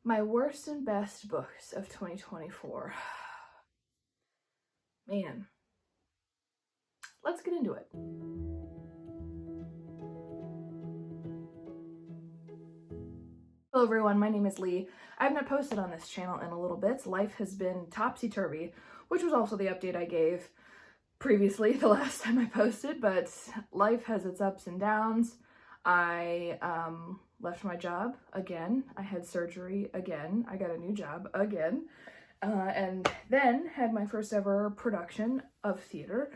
My worst and best books of 2024. Man, let's get into it. Hello everyone, my name is Lee. I have not posted on this channel in a little bit. Life has been topsy-turvy, which was also the update I gave previously the last time I posted, but life has its ups and downs. I left my job again. I had surgery again. I got a new job again. And then had my first ever production of theater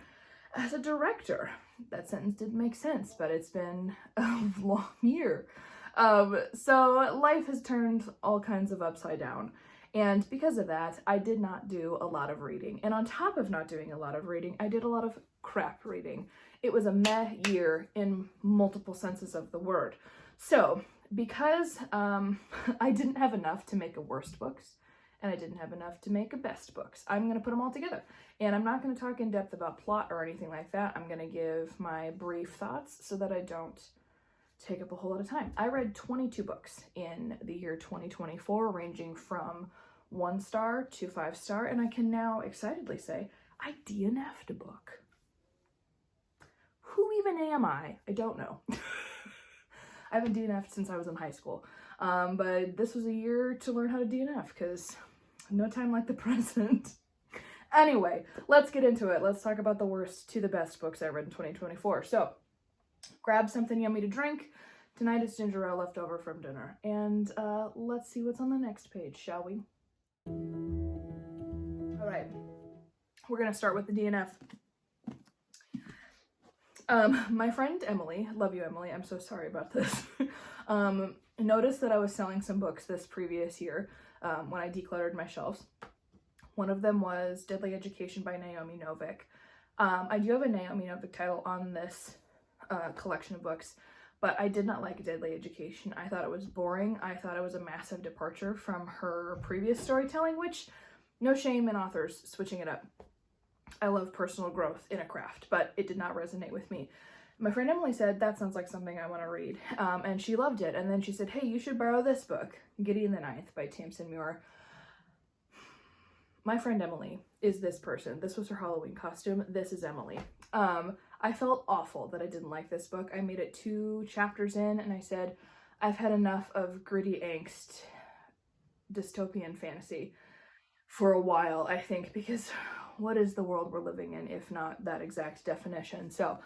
as a director. That sentence didn't make sense, but it's been a long year. So life has turned all kinds of upside down. And because of that, I did not do a lot of reading. And on top of not doing a lot of reading, I did a lot of crap reading. It was a meh year in multiple senses of the word. So because I didn't have enough to make a worst books, and I didn't have enough to make a best books, I'm going to put them all together. And I'm not going to talk in depth about plot or anything like that. I'm going to give my brief thoughts so that I don't take up a whole lot of time. I read 22 books in the year 2024, ranging from 1 star to 5 star, and I can now excitedly say I DNF'd a book. Who even am I? I don't know. I haven't DNF'd since I was in high school, but this was a year to learn how to DNF because no time like the present. Anyway, let's get into it. Let's talk about the worst to the best books I read in 2024. So, grab something yummy to drink. Tonight it's ginger ale left over from dinner. And let's see what's on the next page, shall we? All right, we're gonna start with the DNF. My friend Emily, love you Emily, I'm so sorry about this, noticed that I was selling some books this previous year when I decluttered my shelves. One of them was Deadly Education by Naomi Novik. I do have a Naomi Novik title on this collection of books, but I did not like Deadly Education. I thought it was boring. I thought it was a massive departure from her previous storytelling, which, no shame in authors switching it up. I love personal growth in a craft, but it did not resonate with me. My friend Emily said, that sounds like something I want to read, and she loved it. And then she said, hey, you should borrow this book, Gideon the Ninth by Tamsin Muir. My friend Emily is this person. This was her Halloween costume. This is Emily. I felt awful that I didn't like this book. I made it 2 chapters in and I said, I've had enough of gritty angst, dystopian fantasy for a while, I think, because what is the world we're living in if not that exact definition? So,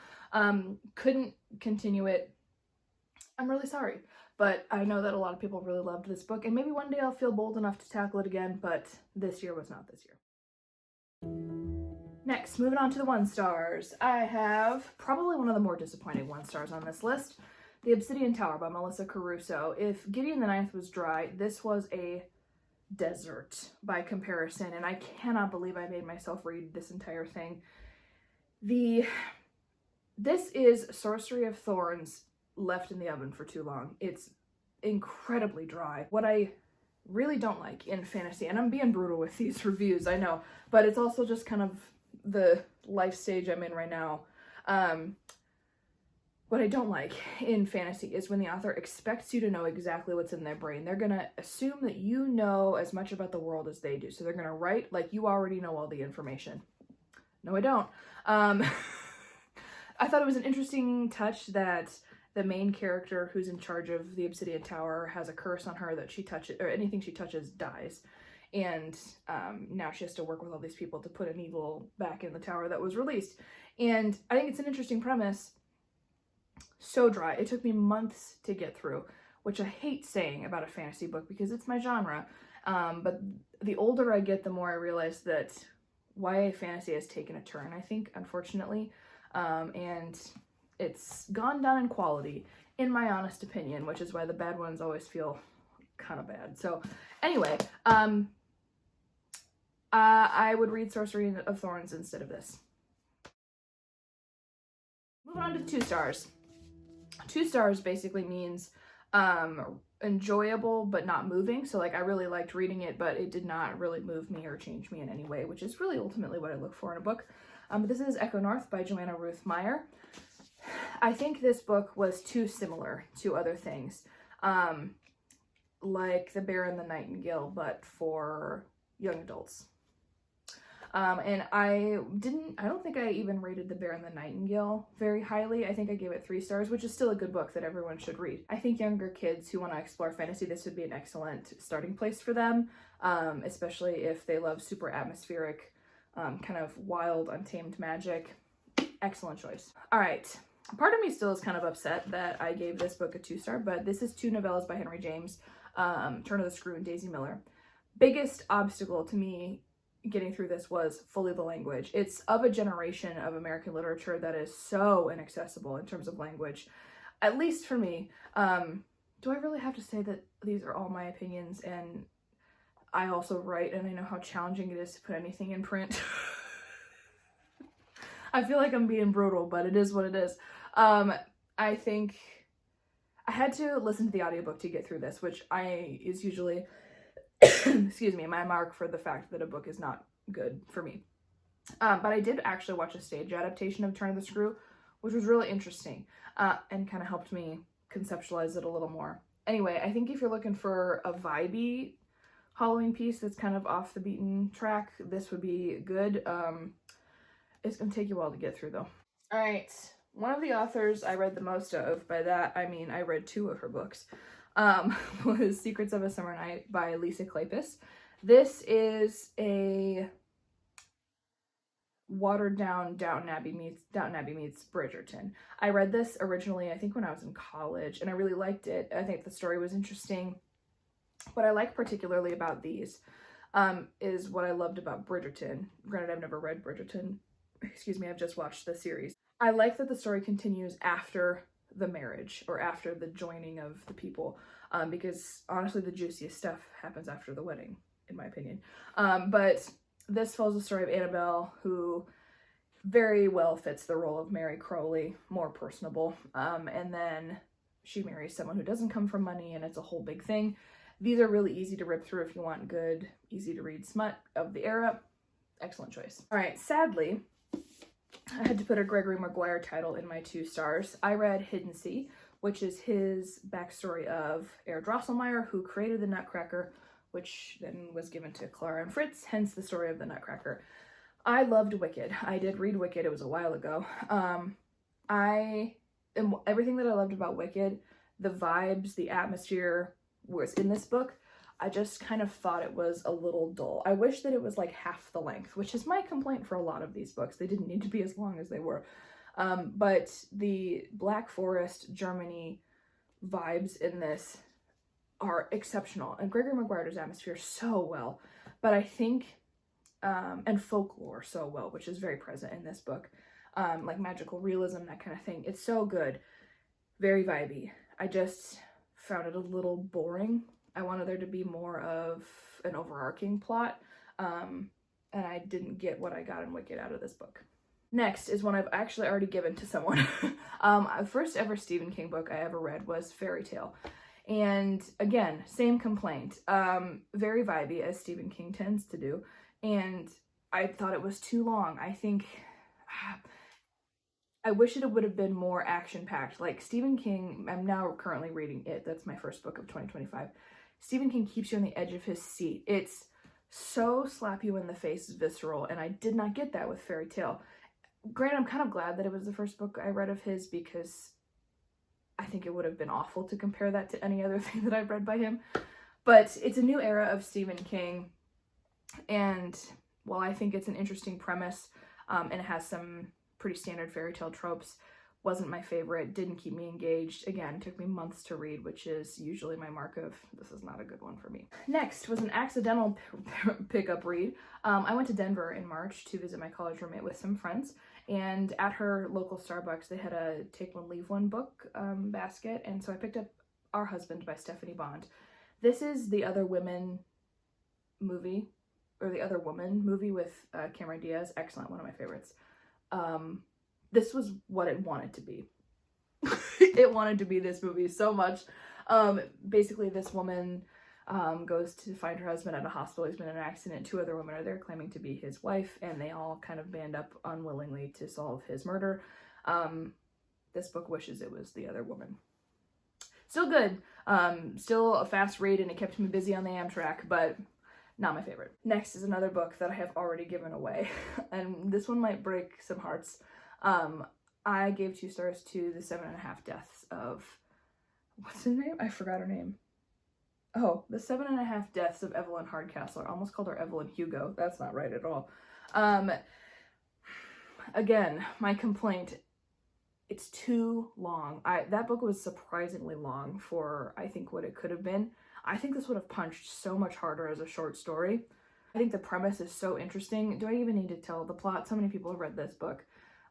couldn't continue it. I'm really sorry, but I know that a lot of people really loved this book, and maybe one day I'll feel bold enough to tackle it again, but this year was not this year. Next, moving on to the 1 stars. I have probably one of the more disappointing 1 stars on this list, The Obsidian Tower by Melissa Caruso. If Gideon the Ninth was dry, this was a desert by comparison, and I cannot believe I made myself read this entire thing. This is Sorcery of Thorns left in the oven for too long. It's incredibly dry. What I really don't like in fantasy, and I'm being brutal with these reviews, I know, but it's also just kind of the life stage I'm in right now. What I don't like in fantasy is when the author expects you to know exactly what's in their brain. They're gonna assume that you know as much about the world as they do. So they're gonna write like you already know all the information. No, I don't. I thought it was an interesting touch that the main character who's in charge of the Obsidian Tower has a curse on her that she touches, or anything she touches dies. And now she has to work with all these people to put an evil back in the tower that was released. And I think it's an interesting premise. So dry. It took me months to get through, which I hate saying about a fantasy book because it's my genre. But the older I get, the more I realize that YA fantasy has taken a turn, I think, unfortunately. And it's gone down in quality, in my honest opinion, which is why the bad ones always feel kind of bad. So anyway, I would read Sorcery of Thorns instead of this. Moving on to 2 stars. 2 stars basically means enjoyable but not moving. So like I really liked reading it, but it did not really move me or change me in any way, which is really ultimately what I look for in a book. This is Echo North by Joanna Ruth Meyer. I think this book was too similar to other things. like The Bear and the Nightingale, but for young adults. And I don't think I even rated The Bear and the Nightingale very highly. I think I gave it 3 stars, which is still a good book that everyone should read. I think younger kids who want to explore fantasy, this would be an excellent starting place for them, especially if they love super atmospheric, kind of wild, untamed magic. Excellent choice. All right. Part of me still is kind of upset that I gave this book a 2-star, but this is 2 novellas by Henry James, Turn of the Screw and Daisy Miller. Biggest obstacle to me getting through this was fully the language. It's of a generation of American literature that is so inaccessible in terms of language, at least for me. Do I really have to say that these are all my opinions, and I also write, and I know how challenging it is to put anything in print? I feel like I'm being brutal, but it is what it is. I think I had to listen to the audiobook to get through this, which is usually excuse me, my mark for the fact that a book is not good for me. But I did actually watch a stage adaptation of Turn of the Screw, which was really interesting, and kind of helped me conceptualize it a little more. Anyway, I think if you're looking for a vibey Halloween piece that's kind of off the beaten track, this would be good. It's gonna take you a while to get through though. All right, one of the authors I read the most of, by that I mean I read 2 of her books, was Secrets of a Summer Night by Lisa Kleypas. This is a watered down Downton Abbey meets Bridgerton. I read this originally, I think when I was in college, and I really liked it. I think the story was interesting. What I like particularly about these is what I loved about Bridgerton. Granted, I've never read Bridgerton. Excuse me, I've just watched the series. I like that the story continues after the marriage, or after the joining of the people, because honestly the juiciest stuff happens after the wedding, in my opinion. But this follows the story of Annabelle, who very well fits the role of Mary Crowley, more personable, and then she marries someone who doesn't come from money, and it's a whole big thing. These are really easy to rip through if you want good, easy to read smut of the era. Excellent choice. All right, sadly, I had to put a Gregory Maguire title in my 2 stars. I read Hidden Sea, which is his backstory of Herr Drosselmeyer, who created the Nutcracker, which then was given to Clara and Fritz, hence the story of the Nutcracker. I loved Wicked. I did read Wicked, it was a while ago. Everything that I loved about Wicked, the vibes, the atmosphere, was in this book. I just kind of thought it was a little dull. I wish that it was like half the length, which is my complaint for a lot of these books. They didn't need to be as long as they were. But the Black Forest, Germany vibes in this are exceptional. And Gregory Maguire does atmosphere so well. But I think, and folklore so well, which is very present in this book. Like magical realism, that kind of thing. It's so good. Very vibey. I just found it a little boring. I wanted there to be more of an overarching plot, and I didn't get what I got in Wicked out of this book. Next is one I've actually already given to someone. The first ever Stephen King book I ever read was Fairy Tale. And again, same complaint. Very vibey, as Stephen King tends to do. And I thought it was too long. I think, I wish it would have been more action-packed. Like Stephen King, I'm now currently reading It. That's my first book of 2025. Stephen King keeps you on the edge of his seat. It's so slap you in the face, visceral, and I did not get that with Fairy Tale. Granted, I'm kind of glad that it was the first book I read of his, because I think it would have been awful to compare that to any other thing that I've read by him. But it's a new era of Stephen King, and while I think it's an interesting premise, and it has some pretty standard fairy tale tropes, wasn't my favorite, didn't keep me engaged. Again, took me months to read, which is usually my mark of this is not a good one for me. Next was an accidental pickup read. I went to Denver in March to visit my college roommate with some friends, and at her local Starbucks they had a take one leave one book basket, and so I picked up Our Husband by Stephanie Bond. This is the Other Women movie, or the Other Woman movie with Cameron Diaz. Excellent, one of my favorites. This was what it wanted to be. It wanted to be this movie so much. Basically, this woman goes to find her husband at a hospital. He's been in an accident. 2 other women are there claiming to be his wife, and they all kind of band up unwillingly to solve his murder. This book wishes it was The Other Woman. Still good. Still a fast read, and it kept me busy on the Amtrak, but not my favorite. Next is another book that I have already given away, and this one might break some hearts. I gave 2 stars to The 7.5 Deaths of, what's her name? I forgot her name. Oh, The 7.5 Deaths of Evelyn Hardcastle. I almost called her Evelyn Hugo. That's not right at all. Again, my complaint, it's too long. That book was surprisingly long for, I think, what it could have been. I think this would have punched so much harder as a short story. I think the premise is so interesting. Do I even need to tell the plot? So many people have read this book.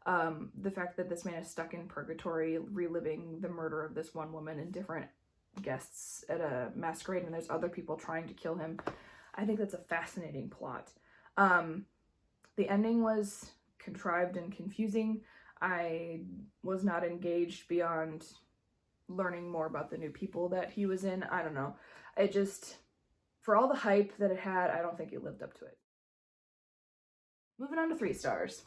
The fact that this man is stuck in purgatory, reliving the murder of this one woman and different guests at a masquerade, and there's other people trying to kill him. I think that's a fascinating plot. The ending was contrived and confusing. I was not engaged beyond learning more about the new people that he was in. I don't know. It just, for all the hype that it had, I don't think it lived up to it. Moving on to 3 stars.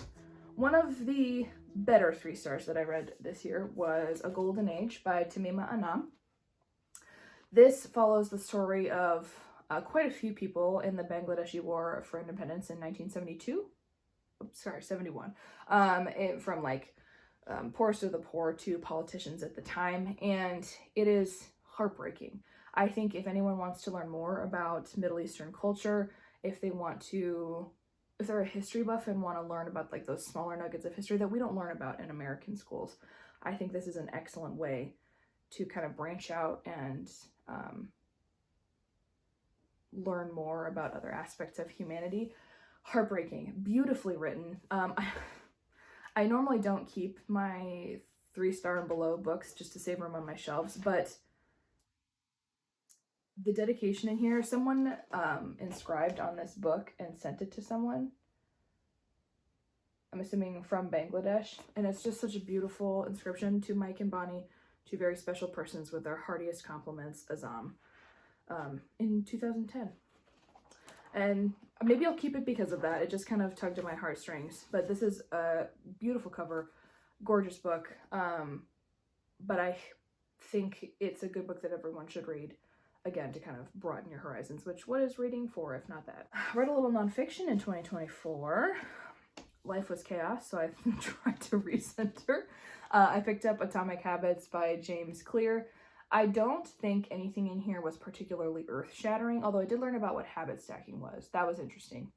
One of the better 3 stars that I read this year was A Golden Age by Tamima Anam. This follows the story of quite a few people in the Bangladeshi War for Independence in 1972. Oops, sorry, 71. From like poorest of the poor to politicians at the time, and it is heartbreaking. I think if anyone wants to learn more about Middle Eastern culture, if they're a history buff and want to learn about like those smaller nuggets of history that we don't learn about in American schools, I think this is an excellent way to kind of branch out and learn more about other aspects of humanity. Heartbreaking, beautifully written. I normally don't keep my 3-star and below books just to save room on my shelves, but the dedication in here, someone inscribed on this book and sent it to someone, I'm assuming from Bangladesh, and it's just such a beautiful inscription: to Mike and Bonnie, 2 very special persons, with their heartiest compliments, Azam, in 2010. And maybe I'll keep it because of that. It just kind of tugged at my heartstrings. But this is a beautiful cover, gorgeous book. But I think it's a good book that everyone should read, again, to kind of broaden your horizons, which what is reading for if not that? I read a little nonfiction in 2024. Life was chaos, so I tried to recenter. I picked up Atomic Habits by James Clear. I don't think anything in here was particularly earth-shattering, although I did learn about what habit stacking was. That was interesting.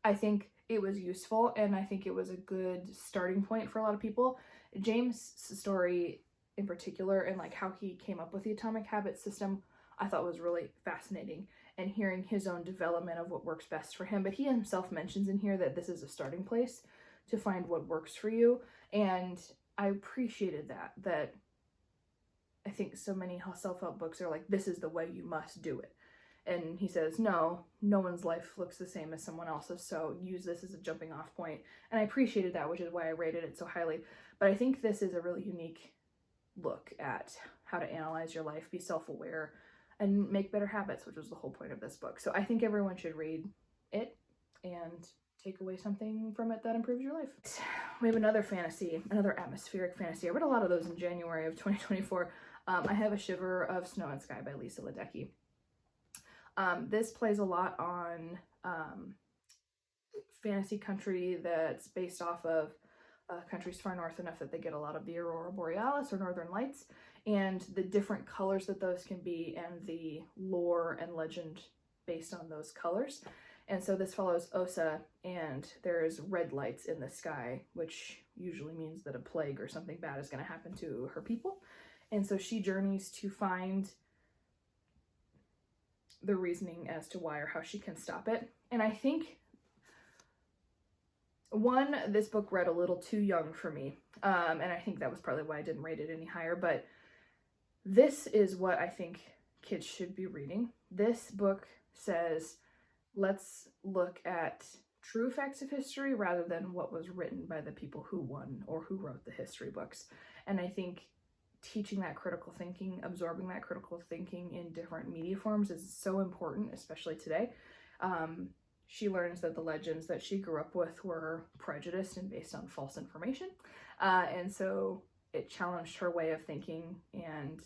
I think it was useful, and I think it was a good starting point for a lot of people. James' story in particular, and like how he came up with the Atomic Habit system, I thought was really fascinating, and hearing his own development of what works best for him. But he himself mentions in here that this is a starting place to find what works for you, and I appreciated that I think so many self-help books are like, this is the way you must do it. And he says, no one's life looks the same as someone else's, so use this as a jumping off point. And I appreciated that, which is why I rated it so highly. But I think this is a really unique look at how to analyze your life, be self-aware, and make better habits, which was the whole point of this book. So I think everyone should read it and take away something from it that improves your life. We have another fantasy, another atmospheric fantasy. I read a lot of those in January of 2024. I have A Shiver of Snow and Sky by Lisa Ledecky. This plays a lot on fantasy country that's based off of countries far north enough that they get a lot of the aurora borealis or northern lights, and the different colors that those can be, and the lore and legend based on those colors. And so this follows Osa, and there's red lights in the sky, which usually means that a plague or something bad is going to happen to her people. And so she journeys to find the reasoning as to why or how she can stop it. And I think, one, this book read a little too young for me, and I think that was probably why I didn't rate it any higher, but this is what I think kids should be reading. This book says, let's look at true facts of history rather than what was written by the people who won or who wrote the history books. And I think teaching that critical thinking, absorbing that critical thinking in different media forms is so important, especially today. She learns that the legends that she grew up with were prejudiced and based on false information. And so it challenged her way of thinking and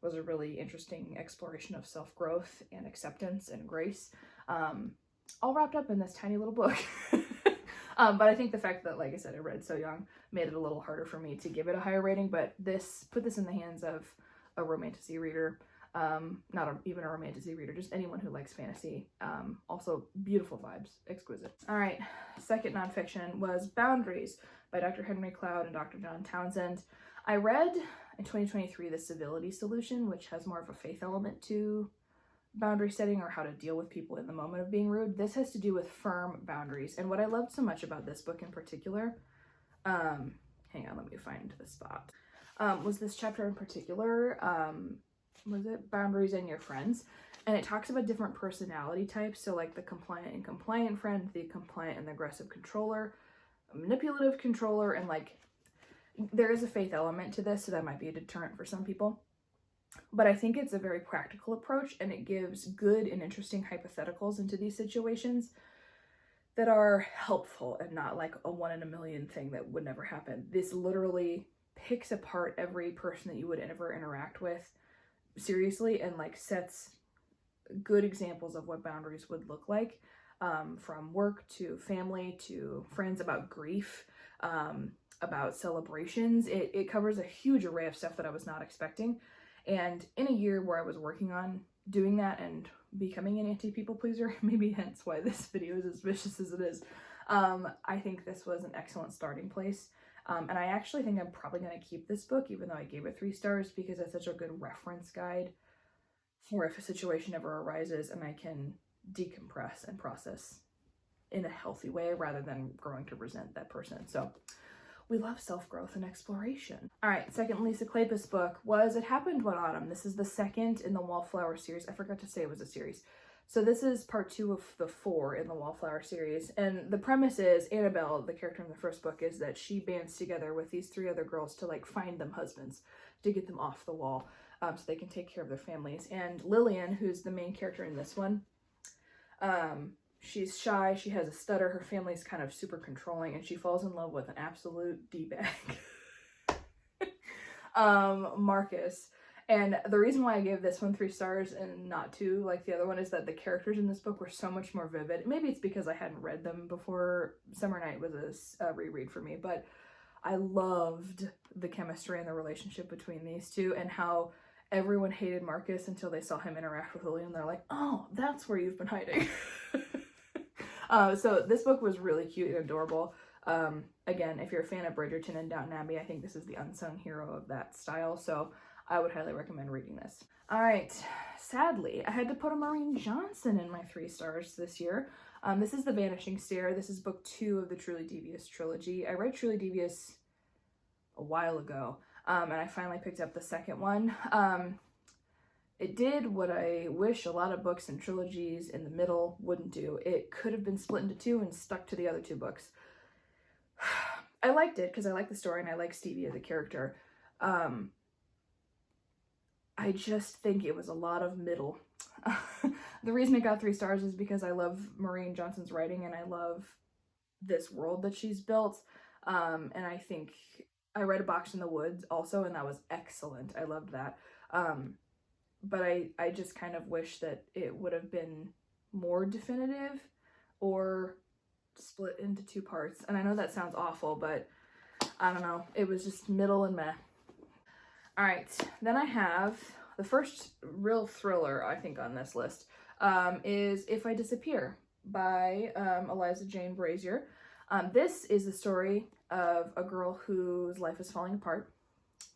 was a really interesting exploration of self-growth and acceptance and grace, all wrapped up in this tiny little book. But I think the fact that, like I said, I read so young made it a little harder for me to give it a higher rating, but put this in the hands of a romantasy reader, even a romantasy reader, just anyone who likes fantasy. Also beautiful vibes, exquisite. All right, second nonfiction was Boundaries by Dr. Henry Cloud and Dr. John Townsend. I read in 2023 The Civility Solution, which has more of a faith element to boundary setting, or how to deal with people in the moment of being rude. This has to do with firm boundaries. And what I loved so much about this book in particular, hang on, let me find the spot, was this chapter in particular, was it Boundaries and Your Friends? And it talks about different personality types. So like the compliant and compliant friend, the compliant and the aggressive controller, a manipulative controller, and like there is a faith element to this, so that might be a deterrent for some people. But I think it's a very practical approach, and it gives good and interesting hypotheticals into these situations that are helpful and not like a 1 in a million thing that would never happen. This literally picks apart every person that you would ever interact with seriously and like sets good examples of what boundaries would look like, from work to family to friends, about grief, about celebrations. It covers a huge array of stuff that I was not expecting. And in a year where I was working on doing that and becoming an anti-people pleaser, maybe hence why this video is as vicious as it is, I think this was an excellent starting place. And I actually think I'm probably going to keep this book, even though I gave it 3 stars, because it's such a good reference guide for if a situation ever arises and I can decompress and process in a healthy way rather than growing to resent that person. So we love self-growth and exploration. All right, second Lisa Kleypas book was It Happened One Autumn. This is the second in the Wallflower series. I forgot to say it was a series. So this is part 2 of the 4 in the Wallflower series. And the premise is Annabelle, the character in the first book, is that she bands together with these 3 other girls to like find them husbands, to get them off the wall, so they can take care of their families. And Lillian, who's the main character in this one, she's shy, she has a stutter, her family's kind of super controlling, and she falls in love with an absolute D-bag, Marcus. And the reason why I gave this one 3 stars and not 2 like the other one is that the characters in this book were so much more vivid. Maybe it's because I hadn't read them before. Summer Night was a reread for me, but I loved the chemistry and the relationship between these two, and how everyone hated Marcus until they saw him interact with Lillian. They're like, oh, that's where you've been hiding. So this book was really cute and adorable. Again, if you're a fan of Bridgerton and Downton Abbey, I think this is the unsung hero of that style, so I would highly recommend reading this. All right, sadly, I had to put a Maureen Johnson in my 3 stars this year. This is The Vanishing Stair. This is book 2 of the Truly Devious trilogy. I read Truly Devious a while ago, and I finally picked up the second one. It did what I wish a lot of books and trilogies in the middle wouldn't do. It could have been split into 2 and stuck to the other 2 books. I liked it because I like the story and I like Stevie as a character. I just think it was a lot of middle. The reason it got 3 stars is because I love Maureen Johnson's writing and I love this world that she's built. And I think I read A Box in the Woods also, and that was excellent. I loved that. But I just kind of wish that it would have been more definitive or split into 2 parts. And I know that sounds awful, but I don't know. It was just middle and meh. All right, then I have the first real thriller, I think, on this list, is If I Disappear by Eliza Jane Brazier. This is the story of a girl whose life is falling apart.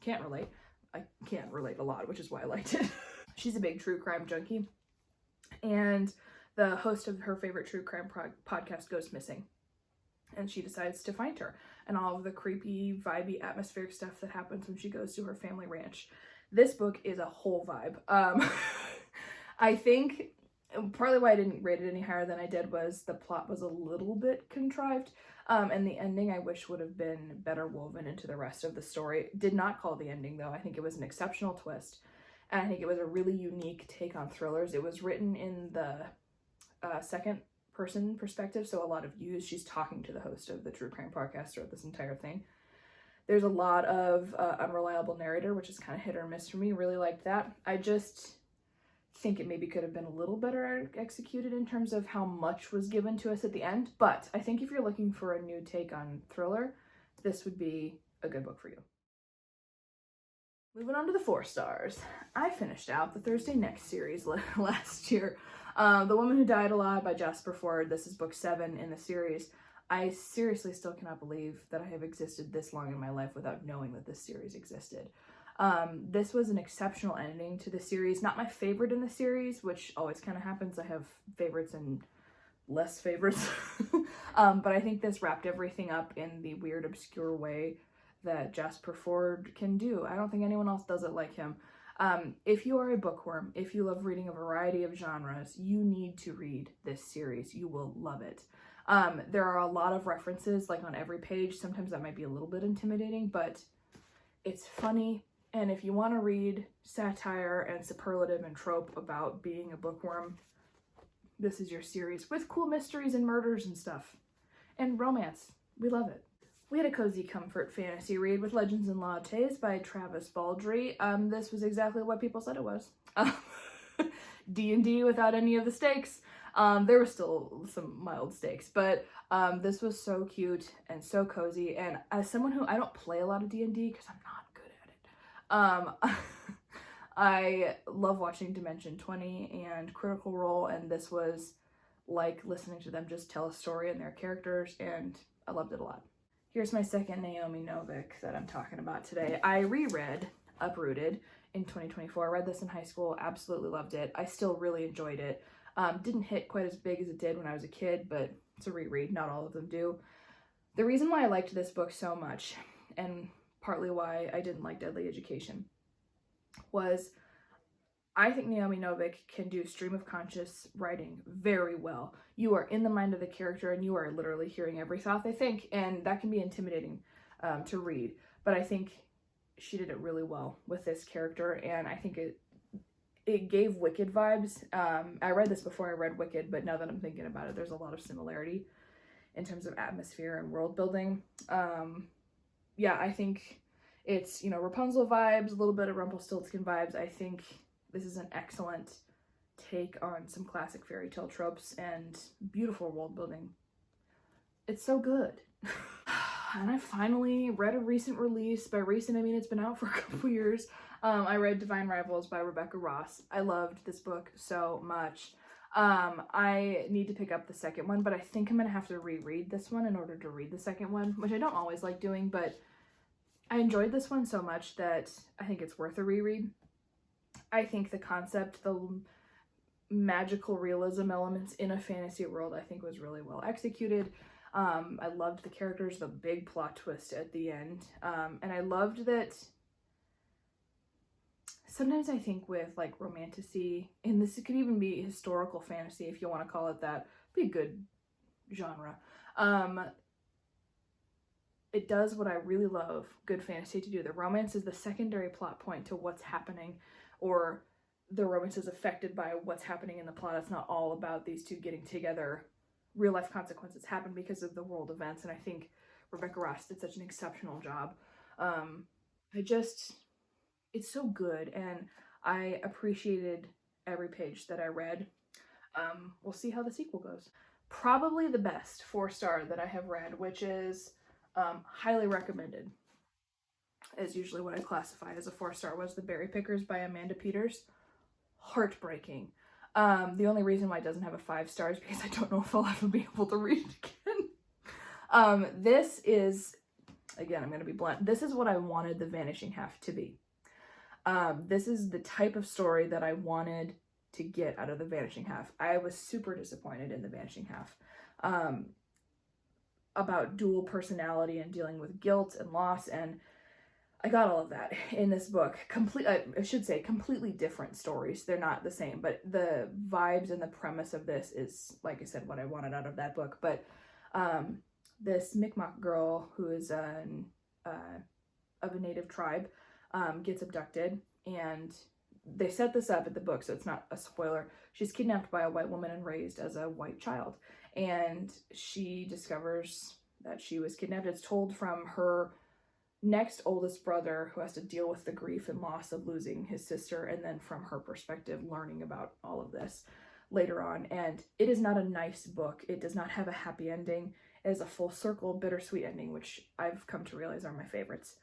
Can't relate. I can't relate a lot, which is why I liked it. She's a big true crime junkie, and the host of her favorite true crime podcast goes missing, and she decides to find her, and all of the creepy, vibey, atmospheric stuff that happens when she goes to her family ranch. This book is a whole vibe. I think partly why I didn't rate it any higher than I did was the plot was a little bit contrived, and the ending I wish would have been better woven into the rest of the story. Did not call the ending, though. I think it was an exceptional twist, and I think it was a really unique take on thrillers. It was written in the second person perspective, so a lot of yous. She's talking to the host of the true crime podcast throughout this entire thing. There's a lot of unreliable narrator, which is kind of hit or miss for me. Really liked that. I just think it maybe could have been a little better executed in terms of how much was given to us at the end. But I think if you're looking for a new take on thriller, this would be a good book for you. Moving on to the 4 stars. I finished out the Thursday Next series last year. The Woman Who Died Alive by Jasper Fforde. This is book 7 in the series. I seriously still cannot believe that I have existed this long in my life without knowing that this series existed. This was an exceptional ending to the series. Not my favorite in the series, which always kind of happens. I have favorites and less favorites. But I think this wrapped everything up in the weird, obscure way that Jasper Fforde can do. I don't think anyone else does it like him. If you are a bookworm, if you love reading a variety of genres, you need to read this series. You will love it. There are a lot of references like on every page. Sometimes that might be a little bit intimidating, but it's funny. And if you want to read satire and superlative and trope about being a bookworm, this is your series with cool mysteries and murders and stuff. And romance. We love it. We had a cozy comfort fantasy read with Legends and Lattes by Travis Baldree. This was exactly what people said it was. D&D without any of the stakes. There were still some mild stakes, but this was so cute and so cozy. And as someone who, I don't play a lot of D&D because I'm not good at it. I love watching Dimension 20 and Critical Role, and this was like listening to them just tell a story and their characters, and I loved it a lot. Here's my second Naomi Novik that I'm talking about today. I reread Uprooted in 2024. I read this in high school, absolutely loved it. I still really enjoyed it. Didn't hit quite as big as it did when I was a kid, but it's a reread, not all of them do. The reason why I liked this book so much, and partly why I didn't like Deadly Education, was I think Naomi Novik can do stream of conscious writing very well. You are in the mind of the character and you are literally hearing every thought they think, and that can be intimidating to read. But I think she did it really well with this character, and I think it gave Wicked vibes. I read this before I read Wicked, but now that I'm thinking about it, there's a lot of similarity in terms of atmosphere and world building. Yeah, I think it's, you know, Rapunzel vibes, a little bit of Rumpelstiltskin vibes. I think this is an excellent take on some classic fairy tale tropes and beautiful world building. It's so good. And I finally read a recent release. By recent, I mean it's been out for a couple years. I read Divine Rivals by Rebecca Ross. I loved this book so much. I need to pick up the second one, but I think I'm gonna have to reread this one in order to read the second one, which I don't always like doing, but I enjoyed this one so much that I think it's worth a reread. I think the concept, the magical realism elements in a fantasy world, I think was really well executed. I loved the characters, the big plot twist at the end. And I loved that sometimes I think with like romantasy, and this could even be historical fantasy if you want to call it that, be a good genre. It does what I really love good fantasy to do. The romance is the secondary plot point to what's happening, or the romance is affected by what's happening in the plot. It's not all about these two getting together. Real life consequences happen because of the world events, and I think Rebecca Ross did such an exceptional job. It's so good, and I appreciated every page that I read. We'll see how the sequel goes. Probably the best 4-star that I have read, which is highly recommended, is usually what I classify as a 4-star, was The Berry Pickers by Amanda Peters. Heartbreaking. The only reason why it doesn't have a 5 stars is because I don't know if I'll ever be able to read it again. This is, again, I'm going to be blunt, this is what I wanted The Vanishing Half to be. This is the type of story that I wanted to get out of The Vanishing Half. I was super disappointed in The Vanishing Half. About dual personality and dealing with guilt and loss, and I got all of that in this book. I should say completely different stories. They're not the same, but the vibes and the premise of this is, like I said, what I wanted out of that book. But this Mi'kmaq girl who is of a native tribe gets abducted, and they set this up at the book, so it's not a spoiler. She's kidnapped by a white woman and raised as a white child, and she discovers that she was kidnapped. It's told from her next oldest brother who has to deal with the grief and loss of losing his sister, and then from her perspective learning about all of this later on. And it is not a nice book. It does not have a happy ending. It is a full circle bittersweet ending, which I've come to realize are my favorites.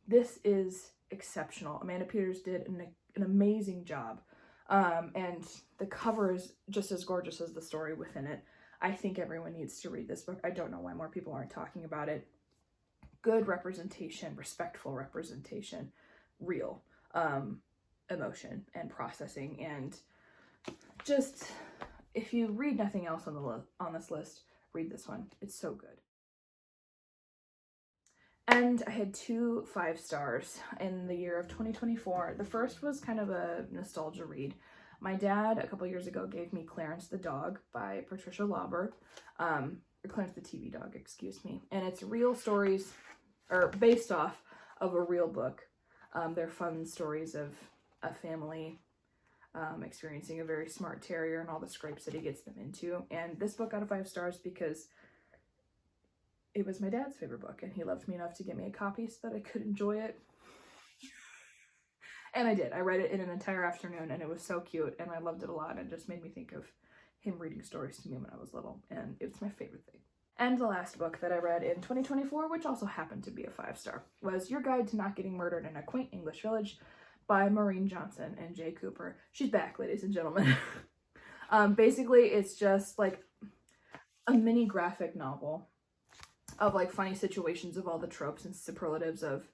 This is exceptional. Amanda Peters did an amazing job, and the cover is just as gorgeous as the story within it. I think everyone needs to read this book. I don't know why more people aren't talking about it. Good representation, respectful representation, real emotion and processing, and just, if you read nothing else on this list, read this one. It's so good. And I had 2 5 stars in the year of 2024. The first was kind of a nostalgia read. My dad, a couple years ago, gave me Clarence the Dog by Patricia Lauber, or Clarence the TV Dog, excuse me. And it's real stories, or based off of a real book. They're fun stories of a family experiencing a very smart terrier and all the scrapes that he gets them into. And this book got a 5 stars because it was my dad's favorite book, and he loved me enough to get me a copy so that I could enjoy it. And I did. I read it in an entire afternoon, and it was so cute, and I loved it a lot, and it just made me think of him reading stories to me when I was little, and it's my favorite thing. And the last book that I read in 2024, which also happened to be a 5-star, was Your Guide to Not Getting Murdered in a Quaint English Village by Maureen Johnson and Jay Cooper. She's back, ladies and gentlemen. Basically, it's just like a mini graphic novel of like funny situations of all the tropes and superlatives of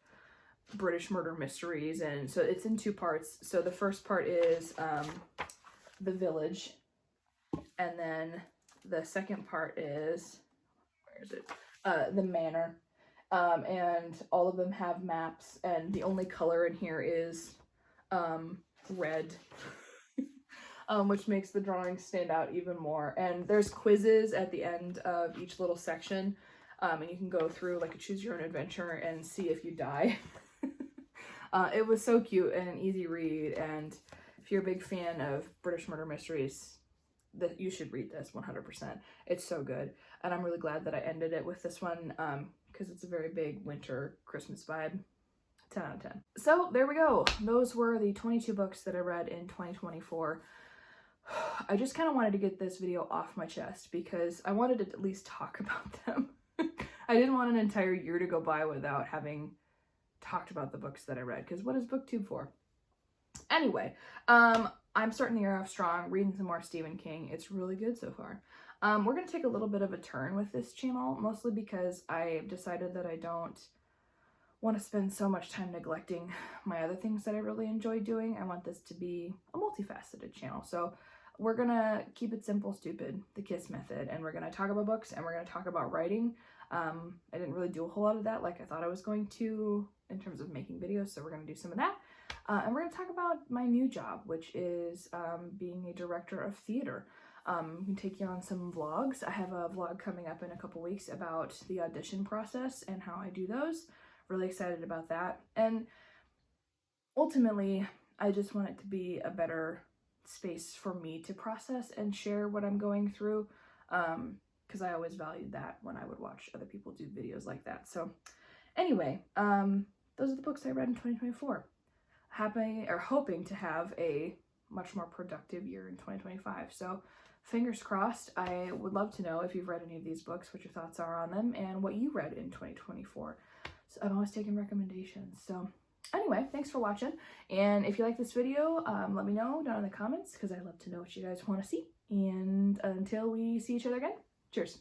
British murder mysteries. And so it's in 2 parts. So the first part is the village, and then the second part is, where is it? The manor. And all of them have maps, and the only color in here is red. Which makes the drawings stand out even more. And there's quizzes at the end of each little section, and you can go through like a choose your own adventure and see if you die. It was so cute and an easy read, and if you're a big fan of British murder mysteries, that you should read this 100%. It's so good, and I'm really glad that I ended it with this one, because it's a very big winter Christmas vibe. 10 out of 10. So there we go. Those were the 22 books that I read in 2024. I just kind of wanted to get this video off my chest because I wanted to at least talk about them. I didn't want an entire year to go by without having talked about the books that I read, because what is BookTube for? Anyway, I'm starting the year off strong, reading some more Stephen King. It's really good so far. We're going to take a little bit of a turn with this channel, mostly because I've decided that I don't want to spend so much time neglecting my other things that I really enjoy doing. I want this to be a multifaceted channel. So we're going to keep it simple, stupid, the KISS method, and we're going to talk about books, and we're going to talk about writing. I didn't really do a whole lot of that like I thought I was going to in terms of making videos, so we're going to do some of that. And we're going to talk about my new job, which is being a director of theater. We can take you on some vlogs. I have a vlog coming up in a couple weeks about the audition process and how I do those. Really excited about that. And ultimately, I just want it to be a better space for me to process and share what I'm going through, because I always valued that when I would watch other people do videos like that. So anyway, those are the books I read in 2024. Hoping to have a much more productive year in 2025. So fingers crossed. I would love to know if you've read any of these books, what your thoughts are on them, and what you read in 2024. So I'm always taking recommendations. So anyway, thanks for watching. And if you like this video, let me know down in the comments, because I love to know what you guys want to see. And until we see each other again, cheers.